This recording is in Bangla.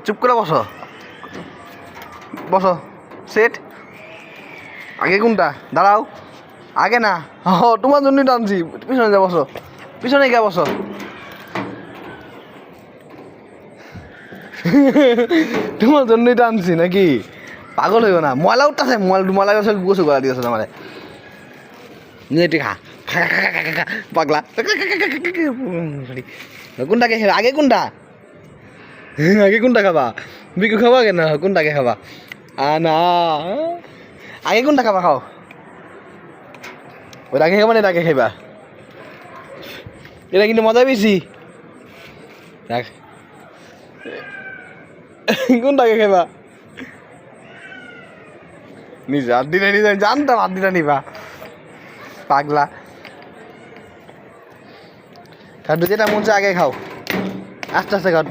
চুপ করে বসো বসো সেট আগে কোনটা দাঁড়াও আগে না তোমার জন্যই টানছি পিছনে যা বসো পিছনে গিয়ে বসো তোমার জন্যই টানছি নাকি পাগল হইব না ময়লা উঠতেছে ময়লা গোসু করা দিয়েছে আমার খা খা খা খা খা খা পাগলা কোনটাকে খাবা আগে কোনটা আগে কোনটা খাবা বিকু খাবা কেন কোনটাকে খাবা না আগে কোনটা খাবা খাও ওটা আগে খাবা না এটাকে খাইবা এটা কিন্তু মজা বেশি দেখ কোনটাকে খাইবা নিজে হাত দিলে নিজে জানতাম হাত দিলে নিবা পাগলা খাদ্য যেটা মন চায় আগে খাও আস্তে আস্তে খাও